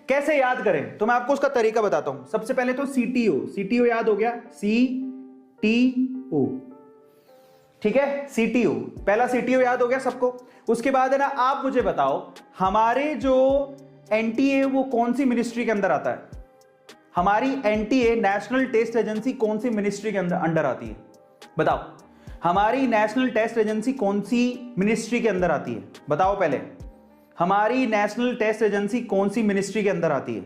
कैसे याद करें, तो मैं आपको उसका तरीका बताता हूं। सबसे पहले तो सीटीओ याद हो गया, CTO, ठीक है, सीटीओ, पहला सीटीओ याद हो गया सबको। उसके बाद है ना, आप मुझे बताओ हमारे जो एनटीए वो कौन सी मिनिस्ट्री के अंदर आता है? हमारी एनटीए नेशनल टेस्ट एजेंसी कौन सी मिनिस्ट्री के अंदर आती है? बताओ, हमारी नेशनल टेस्ट एजेंसी कौन सी मिनिस्ट्री के अंदर आती है? बताओ पहले, हमारी नेशनल टेस्ट एजेंसी कौन सी मिनिस्ट्री के अंदर आती है?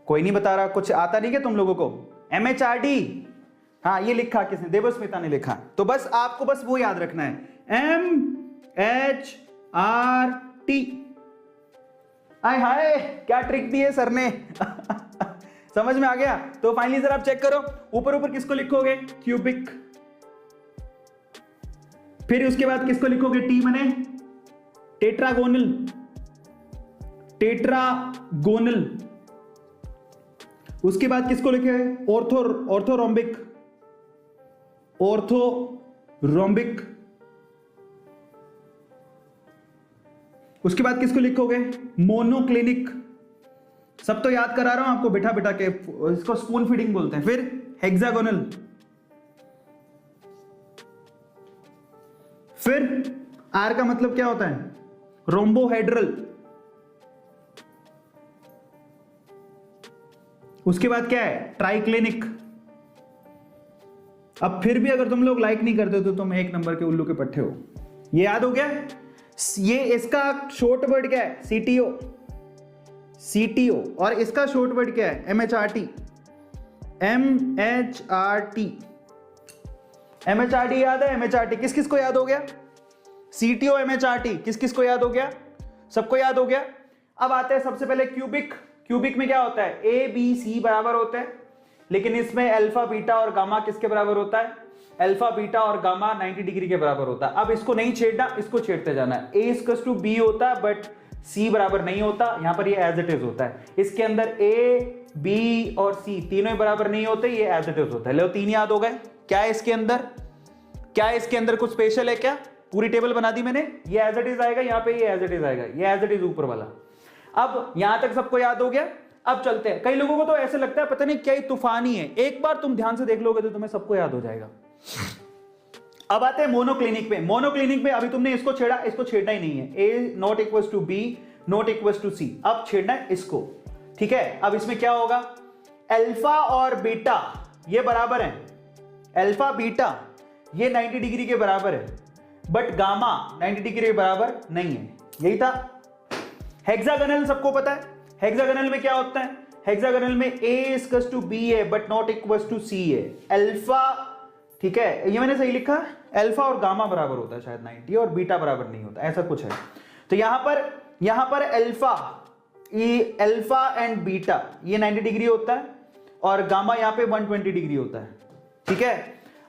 कोई नहीं बता रहा, कुछ आता नहीं क्या तुम लोगों को? MHRD, हाँ ये लिखा किसने? देवस्मिता ने लिखा। तो बस आपको बस वो याद रखना है, MHRD। आय हाय, क्या ट्रिक दी है सर ने। समझ में आ गया? तो फाइनली जरा आप चेक करो, ऊपर ऊपर किसको लिखोगे? क्यूबिक। फिर उसके बाद किसको लिखोगे? टी मने टेट्रागोनल, टेट्रागोनल। उसके बाद किसको लिखे? Orthorhombic, orthorhombic. उसके बाद किसको लिखोगे? मोनोक्लिनिक। सब तो याद करा रहा हूं आपको बिठा बिठा के, इसको स्पून फीडिंग बोलते हैं। फिर हेक्सागोनल, फिर आर का मतलब क्या होता है? रोम्बोहेड्रल। उसके बाद क्या है? ट्राइक्लिनिक। अब फिर भी अगर तुम लोग लाइक नहीं करते तो तुम एक नंबर के उल्लू के पट्टे हो। ये याद हो गया? ये इसका शॉर्ट वर्ड क्या है? सीटीओ। और इसका शॉर्ट वर्ड क्या है? MHRD। MHRD याद है? MHRD किस किस को याद हो गया? CTO MHRD किस किस को याद हो गया? सबको याद हो गया। अब आते हैं सबसे पहले क्यूबिक। क्यूबिक में क्या होता है? ABC बराबर होता है, लेकिन इसमें अल्फा बीटा और गामा किसके बराबर होता है? अल्फा बीटा और गामा 90 डिग्री के बराबर होता है। अब इसको नहीं छेड़ना, इसको छेड़ते जाना है। A=B होता है, बट C बराबर नहीं होता। यहां पर ये एज इट इज होता है। इसके अंदर A, B और C तीनों बराबर नहीं होते, ये एज इट इज होता है। लो, तीन याद हो गए। क्या है इसके अंदर? क्या है इसके अंदर? कुछ स्पेशल है क्या? पूरी टेबल बना दी मैंने। ये एज इट इज आएगा, यहाँ पे ये एज इट इज आएगा, ये एज इट इज ऊपर वाला। अब यहां तक सबको याद हो गया। अब चलते हैं। कई लोगों को तो ऐसे लगता है पता नहीं क्या ही तूफानी है, एक बार तुम ध्यान से देख लोगे तो तुम्हें सबको याद हो जाएगा। अब आते हैं मोनोक्लिनिक पे। मोनोक्लिनिक पे अभी तुमने इसको छेड़ा, इसको छेड़ना ही नहीं है। A=B, ≠C। अब छेड़ना है इसको, ठीक है। अब इसमें क्या होगा? अल्फा और बीटा ये बराबर है। अल्फा बीटा ये 90 डिग्री के बराबर है, बट गामा 90 डिग्री के बराबर नहीं है। यही था। हेक्सागोनल सबको पता है। हेक्सागोनल में क्या होता है? हेक्सागोनल में A=B है, बट =C है। अल्फा, ठीक है, ये मैंने सही लिखा। अल्फा और गामा बराबर होता है शायद 90, और बीटा बराबर नहीं होता, ऐसा कुछ है। तो यहां पर अल्फा एंड बीटा ये 90 डिग्री होता है, और गामा यहां पे 120 डिग्री होता है, ठीक है।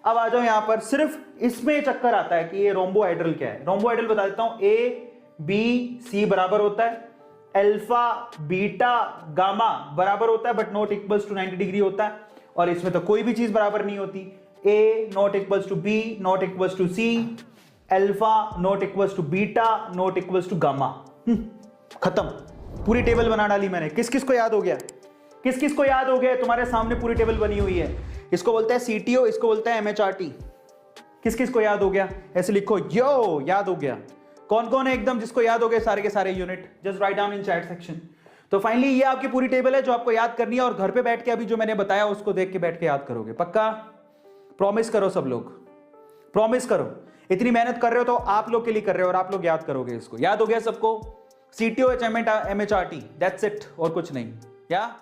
अब आ जाओ यहां पर, सिर्फ इसमें चक्कर आता है कि ये रोम्बोहेड्रल क्या है। रोम्बोहेड्रल बता देता हूं। A-B-C बराबर होता है, अल्फा बीटा गामा बराबर होता है, बट =90 डिग्री होता है। और इसमें तो कोई भी चीज बराबर नहीं होती। A=B, =C, alpha =beta, gamma. खत्म। पूरी टेबल बना डाली मैंने। किस किस को याद हो गया? किस किस को याद हो गया? तुम्हारे सामने पूरी टेबल बनी हुई है। इसको बोलते हैं CTO, इसको बोलते हैं MHRD। किस किस को याद हो गया? ऐसे लिखो, यो याद हो गया। कौन कौन है एकदम जिसको याद हो गए सारे के सारे unit? Just write down in chat section. तो फाइनली ये आपकी पूरी टेबल है जो आपको याद करनी है, और घर पे बैठ के अभी जो मैंने बताया उसको देख के बैठ के याद करोगे। पक्का? प्रॉमिस करो सब लोग, प्रॉमिस करो। इतनी मेहनत कर रहे हो तो आप लोग के लिए कर रहे हो, और आप लोग याद करोगे इसको। याद हो गया सबको? CTO MHRD, दैट्स इट, और कुछ नहीं। या